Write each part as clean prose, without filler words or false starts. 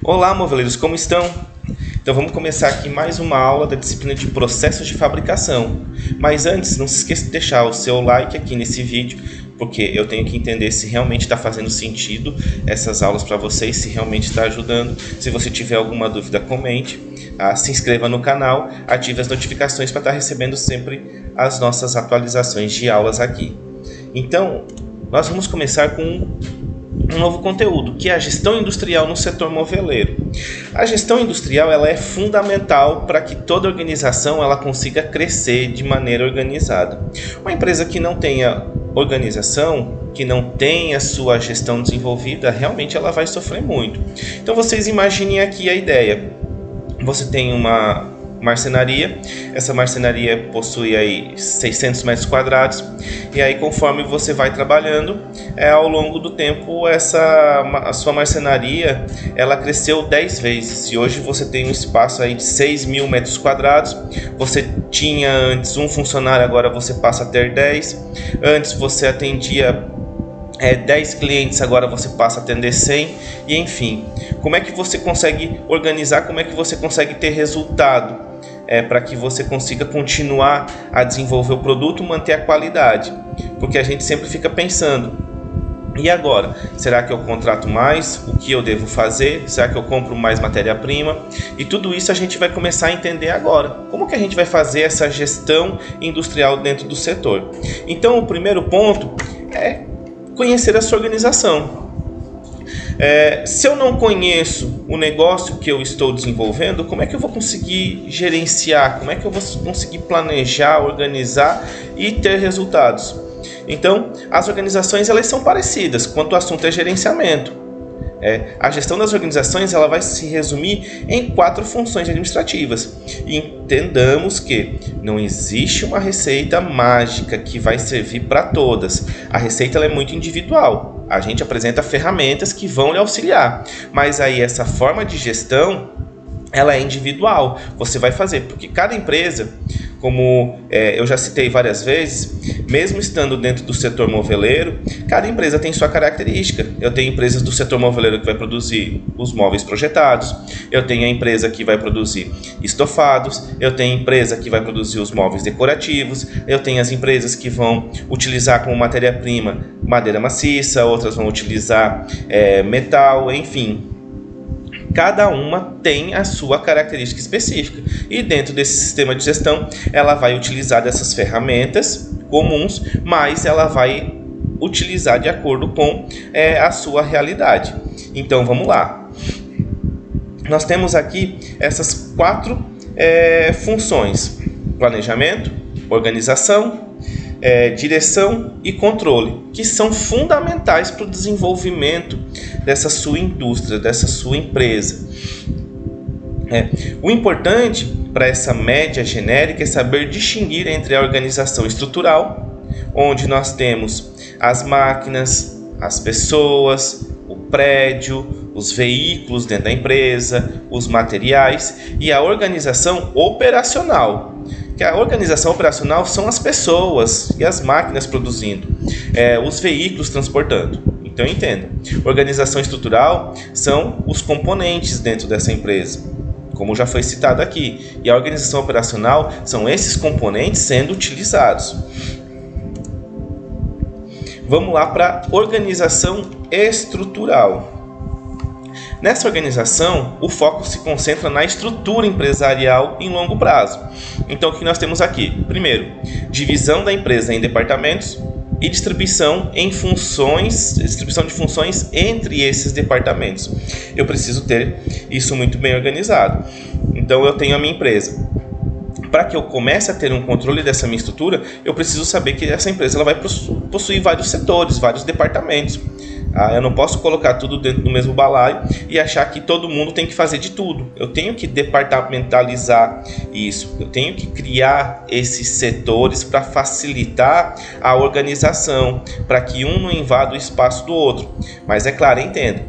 Olá, moveleiros, como estão? Então vamos começar aqui mais uma aula da disciplina de processos de fabricação. Mas antes, não se esqueça de deixar o seu like aqui nesse vídeo, porque eu tenho que entender se realmente está fazendo sentido essas aulas para vocês, se realmente está ajudando. Se você tiver alguma dúvida, comente. Se inscreva no canal, ative as notificações para estar recebendo sempre as nossas atualizações de aulas aqui. Então, nós vamos começar com um novo conteúdo, que é a gestão industrial no setor moveleiro. A gestão industrial ela é fundamental para que toda organização ela consiga crescer de maneira organizada. Uma empresa que não tenha organização, que não tenha sua gestão desenvolvida, realmente ela vai sofrer muito. Então vocês imaginem aqui a ideia. Você tem uma marcenaria, essa marcenaria possui aí 600 metros quadrados e aí conforme você vai trabalhando, ao longo do tempo a sua marcenaria ela cresceu 10 vezes e hoje você tem um espaço aí de 6.000 metros quadrados, você tinha antes um funcionário, agora você passa a ter 10, antes você atendia 10 clientes, agora você passa a atender 100 e enfim, como é que você consegue organizar, como é que você consegue ter resultado para que você consiga continuar a desenvolver o produto, manter a qualidade, porque a gente sempre fica pensando, e agora? Será que eu contrato mais? O que eu devo fazer? Será que eu compro mais matéria-prima? E tudo isso a gente vai começar a entender agora. Como que a gente vai fazer essa gestão industrial dentro do setor? Então o primeiro ponto é conhecer a sua organização. Se eu não conheço o negócio que eu estou desenvolvendo, como é que eu vou conseguir gerenciar? Como é que eu vou conseguir planejar, organizar e ter resultados? Então, as organizações elas são parecidas quando o assunto é gerenciamento. A gestão das organizações ela vai se resumir em 4 funções administrativas. E entendamos que não existe uma receita mágica que vai servir para todas. A receita ela é muito individual. A gente apresenta ferramentas que vão lhe auxiliar. Mas aí essa forma de gestão ela é individual. Você vai fazer, porque cada empresa, como eu já citei várias vezes, mesmo estando dentro do setor moveleiro, cada empresa tem sua característica. Eu tenho empresas do setor moveleiro que vai produzir os móveis projetados, eu tenho a empresa que vai produzir estofados, eu tenho a empresa que vai produzir os móveis decorativos, eu tenho as empresas que vão utilizar como matéria-prima madeira maciça, outras vão utilizar metal, enfim. Cada uma tem a sua característica específica e dentro desse sistema de gestão ela vai utilizar dessas ferramentas comuns, mas ela vai utilizar de acordo com a sua realidade. Então vamos lá. Nós temos aqui essas 4 funções: planejamento, organização, direção e controle, que são fundamentais para o desenvolvimento dessa sua indústria, dessa sua empresa. O importante para essa média genérica é saber distinguir entre a organização estrutural, onde nós temos as máquinas, as pessoas, o prédio, os veículos dentro da empresa, os materiais, e a organização operacional, que a organização operacional são as pessoas e as máquinas produzindo, os veículos transportando. Então entenda, organização estrutural são os componentes dentro dessa empresa, como já foi citado aqui, e a organização operacional são esses componentes sendo utilizados. Vamos lá para a organização estrutural. Nessa organização, o foco se concentra na estrutura empresarial em longo prazo. Então, o que nós temos aqui? Primeiro, divisão da empresa em departamentos e distribuição de funções entre esses departamentos. Eu preciso ter isso muito bem organizado. Então, eu tenho a minha empresa. Para que eu comece a ter um controle dessa minha estrutura, eu preciso saber que essa empresa ela vai possuir vários setores, vários departamentos. Eu não posso colocar tudo dentro do mesmo balaio e achar que todo mundo tem que fazer de tudo. Eu tenho que departamentalizar isso. Eu tenho que criar esses setores para facilitar a organização, para que um não invada o espaço do outro. Mas é claro, entenda,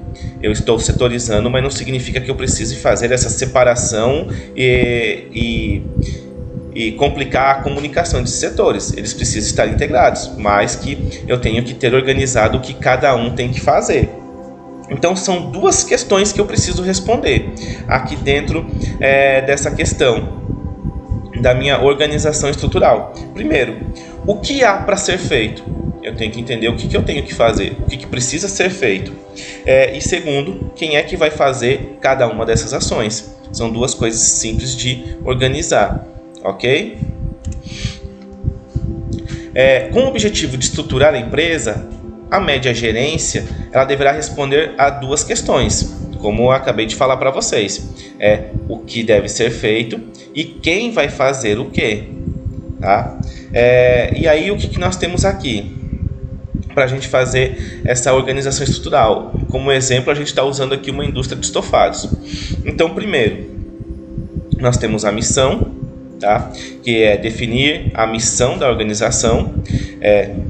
eu estou setorizando, mas não significa que eu precise fazer essa separação e complicar a comunicação de setores. Eles precisam estar integrados, mas que eu tenho que ter organizado o que cada um tem que fazer. Então são duas questões que eu preciso responder aqui dentro dessa questão da minha organização estrutural. Primeiro, o que há para ser feito? Eu tenho que entender o que eu tenho que fazer, o que precisa ser feito. E segundo, quem é que vai fazer cada uma dessas ações? São duas coisas simples de organizar, ok? Com o objetivo de estruturar a empresa, a média gerência ela deverá responder a duas questões, como eu acabei de falar para vocês. O que deve ser feito e quem vai fazer o quê. Tá? E aí o que nós temos aqui para a gente fazer essa organização estrutural? Como exemplo, a gente está usando aqui uma indústria de estofados. Então, primeiro, nós temos a missão, tá? Que é definir a missão da organização.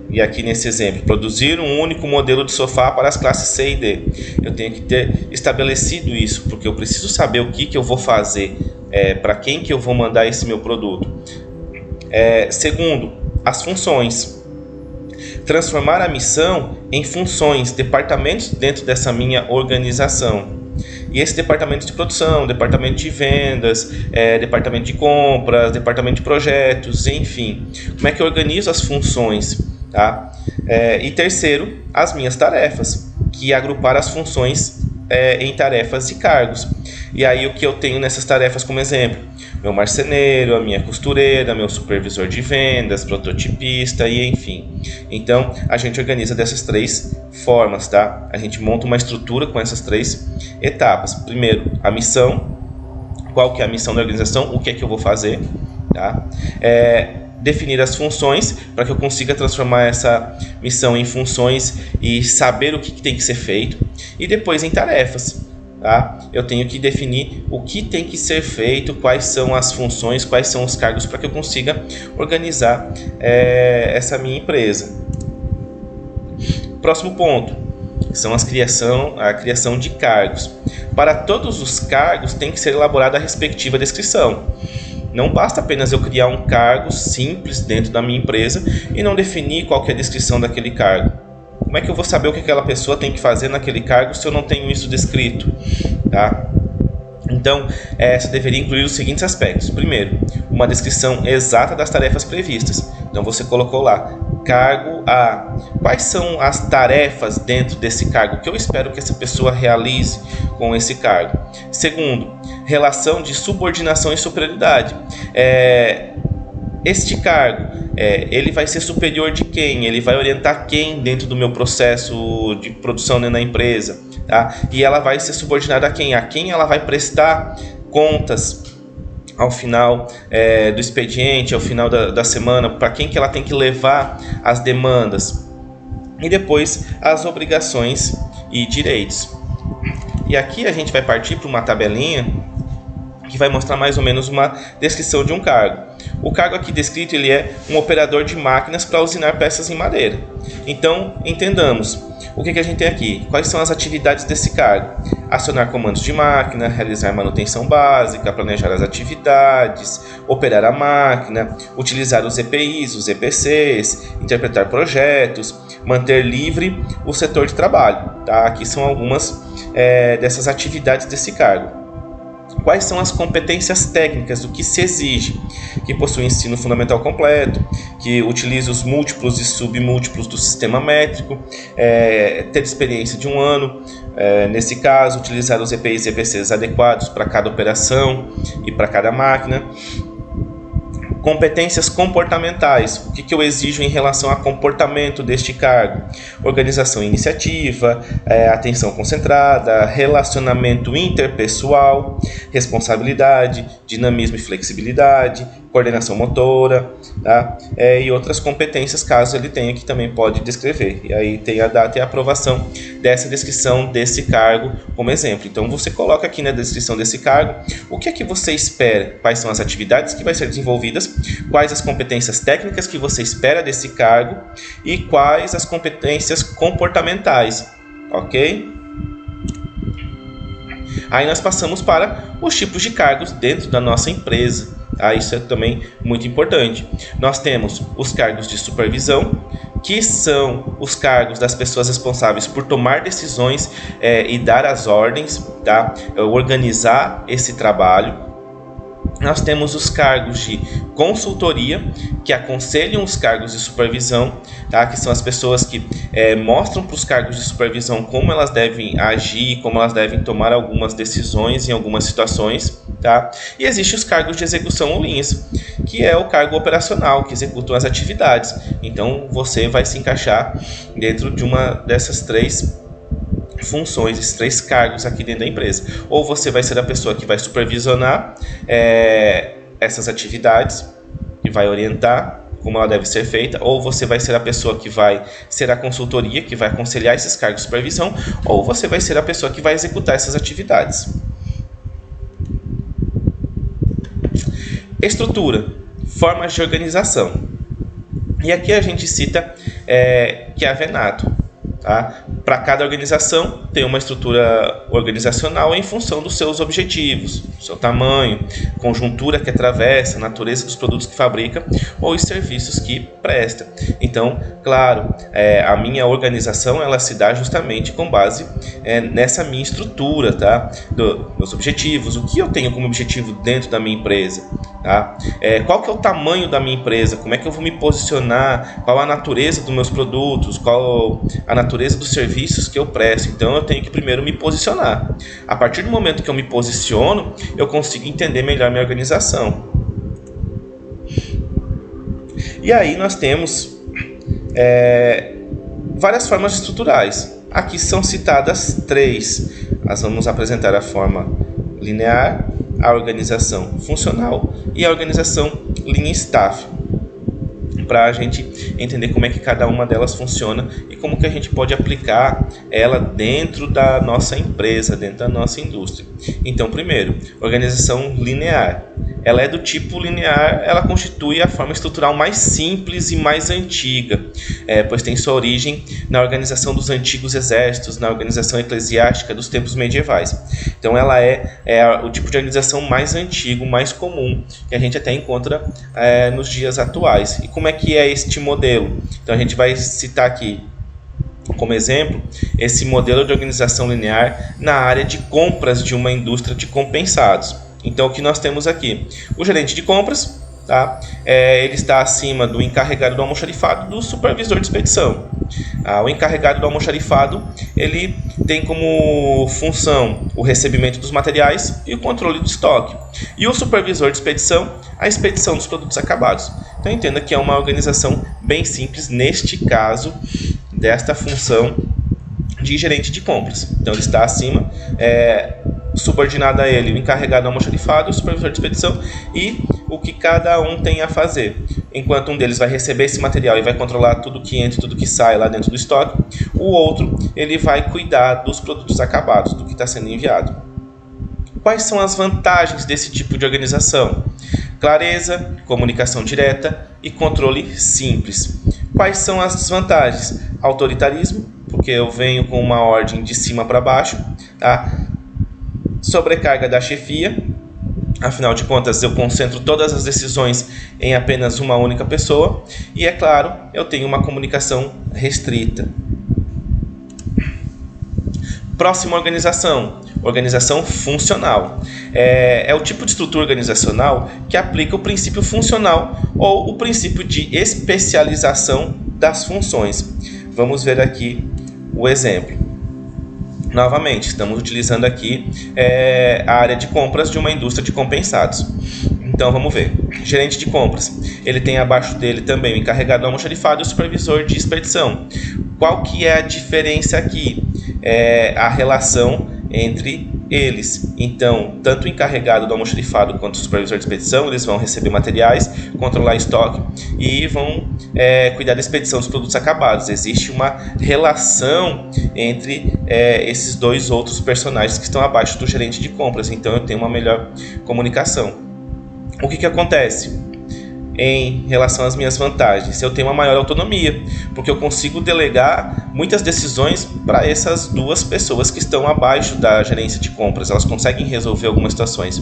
E aqui nesse exemplo, produzir um único modelo de sofá para as classes C e D. Eu tenho que ter estabelecido isso, porque eu preciso saber o que eu vou fazer, para quem que eu vou mandar esse meu produto. Segundo, as funções. Transformar a missão em funções, departamentos dentro dessa minha organização. E esse departamento de produção, departamento de vendas, departamento de compras, departamento de projetos, enfim. Como é que eu organizo as funções? Tá? E terceiro, as minhas tarefas, que é agrupar as funções em tarefas e cargos. E aí o que eu tenho nessas tarefas como exemplo? Meu marceneiro, a minha costureira, meu supervisor de vendas, prototipista e enfim. Então a gente organiza dessas três formas, tá? A gente monta uma estrutura com essas três etapas. Primeiro, a missão. Qual que é a missão da organização? O que é que eu vou fazer? Tá? Definir as funções para que eu consiga transformar essa missão em funções e saber o que tem que ser feito. E depois em tarefas. Tá? Eu tenho que definir o que tem que ser feito, quais são as funções, quais são os cargos para que eu consiga organizar essa minha empresa. Próximo ponto, são a criação de cargos. Para todos os cargos tem que ser elaborada a respectiva descrição. Não basta apenas eu criar um cargo simples dentro da minha empresa e não definir qual que é a descrição daquele cargo. Como é que eu vou saber o que aquela pessoa tem que fazer naquele cargo se eu não tenho isso descrito? Tá? Então, essa deveria incluir os seguintes aspectos. Primeiro, uma descrição exata das tarefas previstas. Então, você colocou lá, cargo A. Quais são as tarefas dentro desse cargo que eu espero que essa pessoa realize com esse cargo? Segundo, relação de subordinação e superioridade. Este cargo, ele vai ser superior de quem? Ele vai orientar quem dentro do meu processo de produção na empresa? Tá? E ela vai ser subordinada a quem? A quem ela vai prestar contas ao final do expediente, ao final da semana, para quem que ela tem que levar as demandas. E depois as obrigações e direitos. E aqui a gente vai partir para uma tabelinha que vai mostrar mais ou menos uma descrição de um cargo. O cargo aqui descrito ele é um operador de máquinas para usinar peças em madeira. Então, entendamos o que a gente tem aqui. Quais são as atividades desse cargo? Acionar comandos de máquina, realizar manutenção básica, planejar as atividades, operar a máquina, utilizar os EPIs, os EPCs, interpretar projetos, manter livre o setor de trabalho. Tá? Aqui são algumas dessas atividades desse cargo. Quais são as competências técnicas, o que se exige? Que possui ensino fundamental completo, que utilize os múltiplos e submúltiplos do sistema métrico, ter experiência de 1 ano, nesse caso, utilizar os EPIs e EPCs adequados para cada operação e para cada máquina. Competências comportamentais, o que eu exijo em relação ao comportamento deste cargo? Organização e iniciativa, atenção concentrada, relacionamento interpessoal, responsabilidade, dinamismo e flexibilidade, coordenação motora, tá? E outras competências, caso ele tenha, que também pode descrever. E aí tem a data e a aprovação dessa descrição desse cargo como exemplo. Então você coloca aqui na descrição desse cargo o que é que você espera, quais são as atividades que vai ser desenvolvidas, quais as competências técnicas que você espera desse cargo e quais as competências comportamentais, ok? Aí nós passamos para os tipos de cargos dentro da nossa empresa. Isso é também muito importante. Nós temos os cargos de supervisão, que são os cargos das pessoas responsáveis por tomar decisões e dar as ordens, tá? Organizar esse trabalho. Nós temos os cargos de consultoria, que aconselham os cargos de supervisão, tá? Que são as pessoas que mostram para os cargos de supervisão como elas devem agir, como elas devem tomar algumas decisões em algumas situações. Tá? E existem os cargos de execução ou linhas, que é o cargo operacional, que executam as atividades. Então você vai se encaixar dentro de uma dessas três funções, esses três cargos aqui dentro da empresa. Ou você vai ser a pessoa que vai supervisionar essas atividades e vai orientar como ela deve ser feita, ou você vai ser a pessoa que vai ser a consultoria, que vai aconselhar esses cargos de supervisão, ou você vai ser a pessoa que vai executar essas atividades. Estrutura, formas de organização. E aqui a gente cita que é a Venato. Tá? Para cada organização tem uma estrutura organizacional em função dos seus objetivos, seu tamanho, conjuntura que atravessa, natureza dos produtos que fabrica ou os serviços que presta. Então, claro, a minha organização ela se dá justamente com base nessa minha estrutura, tá? Meus objetivos, o que eu tenho como objetivo dentro da minha empresa, tá? Qual que é o tamanho da minha empresa, como é que eu vou me posicionar, qual a natureza dos meus produtos, qual a natureza dos serviços que eu presto. Então eu tenho que primeiro me posicionar. A partir do momento que eu me posiciono, eu consigo entender melhor minha organização. E aí nós temos várias formas estruturais. Aqui são citadas três. Nós vamos apresentar a forma linear, a organização funcional e a organização Lean Staff, para a gente entender como é que cada uma delas funciona e como que a gente pode aplicar ela dentro da nossa empresa, dentro da nossa indústria. Então, primeiro, organização linear. Ela é do tipo linear, ela constitui a forma estrutural mais simples e mais antiga, pois tem sua origem na organização dos antigos exércitos, na organização eclesiástica dos tempos medievais. Então ela é o tipo de organização mais antigo, mais comum, que a gente até encontra nos dias atuais. E como é que é este modelo? Então a gente vai citar aqui como exemplo esse modelo de organização linear na área de compras de uma indústria de compensados. Então, o que nós temos aqui? O gerente de compras, tá? Ele está acima do encarregado do almoxarifado, do supervisor de expedição. O encarregado do almoxarifado, ele tem como função o recebimento dos materiais e o controle do estoque. E o supervisor de expedição, a expedição dos produtos acabados. Então, entenda que é uma organização bem simples, neste caso, desta função de gerente de compras. Então, ele está acima, subordinado a ele, o encarregado do almoxarifado, o supervisor de expedição e o que cada um tem a fazer. Enquanto um deles vai receber esse material e vai controlar tudo que entra e tudo que sai lá dentro do estoque, o outro ele vai cuidar dos produtos acabados, do que está sendo enviado. Quais são as vantagens desse tipo de organização? Clareza, comunicação direta e controle simples. Quais são as desvantagens? Autoritarismo, porque eu venho com uma ordem de cima para baixo, tá? Sobrecarga da chefia, afinal de contas eu concentro todas as decisões em apenas uma única pessoa e, é claro, eu tenho uma comunicação restrita. Próxima organização, organização funcional. É o tipo de estrutura organizacional que aplica o princípio funcional ou o princípio de especialização das funções. Vamos ver aqui o exemplo. Novamente, estamos utilizando aqui a área de compras de uma indústria de compensados. Então, vamos ver. Gerente de compras. Ele tem abaixo dele também o encarregado do almoxarifado e o supervisor de expedição. Qual que é a diferença aqui? A relação entre eles. Então, tanto o encarregado do almoxarifado quanto o supervisor de expedição, eles vão receber materiais, controlar estoque e vão cuidar da expedição dos produtos acabados. Existe uma relação entre esses dois outros personagens que estão abaixo do gerente de compras. Então, eu tenho uma melhor comunicação. O que acontece? Em relação às minhas vantagens, eu tenho uma maior autonomia, porque eu consigo delegar muitas decisões para essas duas pessoas que estão abaixo da gerência de compras. Elas conseguem resolver algumas situações.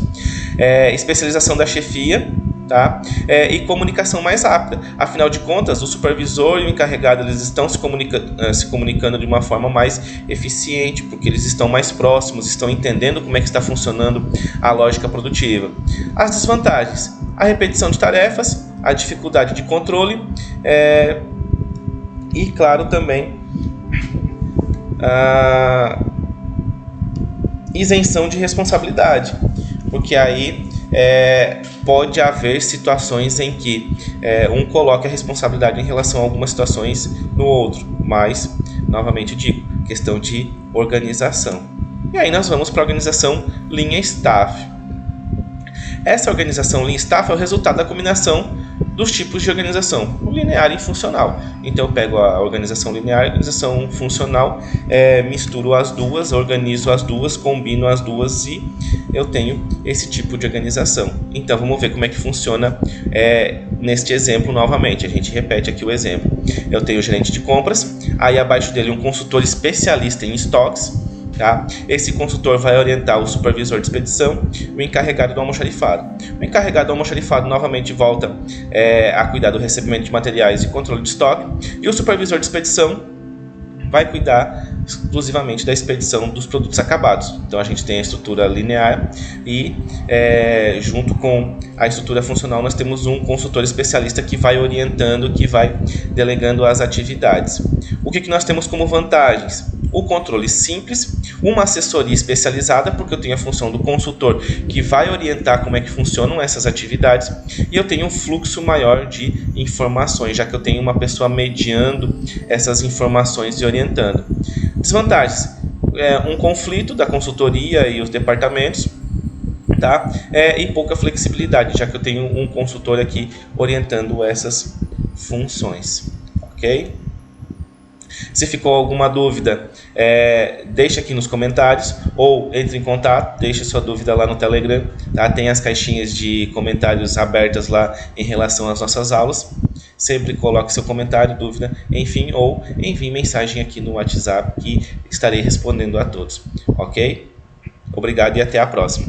Especialização da chefia, tá? E comunicação mais rápida. Afinal de contas, o supervisor e o encarregado eles estão se comunicando de uma forma mais eficiente, porque eles estão mais próximos, estão entendendo como é que está funcionando a lógica produtiva. As desvantagens: a repetição de tarefas, a dificuldade de controle e, claro, também a isenção de responsabilidade, porque aí pode haver situações em que um coloque a responsabilidade em relação a algumas situações no outro, mas, novamente digo, questão de organização. E aí nós vamos para a organização Lean Staff. Essa organização Lean Staff é o resultado da combinação dos tipos de organização, linear e funcional. Então eu pego a organização linear e a organização funcional, misturo as duas, organizo as duas, combino as duas e eu tenho esse tipo de organização. Então vamos ver como é que funciona neste exemplo novamente. A gente repete aqui o exemplo. Eu tenho o gerente de compras, aí abaixo dele um consultor especialista em estoques. Tá? Esse consultor vai orientar o supervisor de expedição, o encarregado do almoxarifado. O encarregado do almoxarifado novamente volta a cuidar do recebimento de materiais e controle de estoque, e o supervisor de expedição vai cuidar exclusivamente da expedição dos produtos acabados. Então a gente tem a estrutura linear e junto com a estrutura funcional nós temos um consultor especialista que vai orientando, que vai delegando as atividades. O que nós temos como vantagens? O controle simples, uma assessoria especializada, porque eu tenho a função do consultor que vai orientar como é que funcionam essas atividades, e eu tenho um fluxo maior de informações, já que eu tenho uma pessoa mediando essas informações e orientando. Desvantagens: um conflito da consultoria e os departamentos, tá? E pouca flexibilidade, já que eu tenho um consultor aqui orientando essas funções, ok? Se ficou alguma dúvida, deixe aqui nos comentários ou entre em contato, deixe sua dúvida lá no Telegram, tá? Tem as caixinhas de comentários abertas lá em relação às nossas aulas. Sempre coloque seu comentário, dúvida, enfim, ou envie mensagem aqui no WhatsApp que estarei respondendo a todos, ok? Obrigado e até a próxima.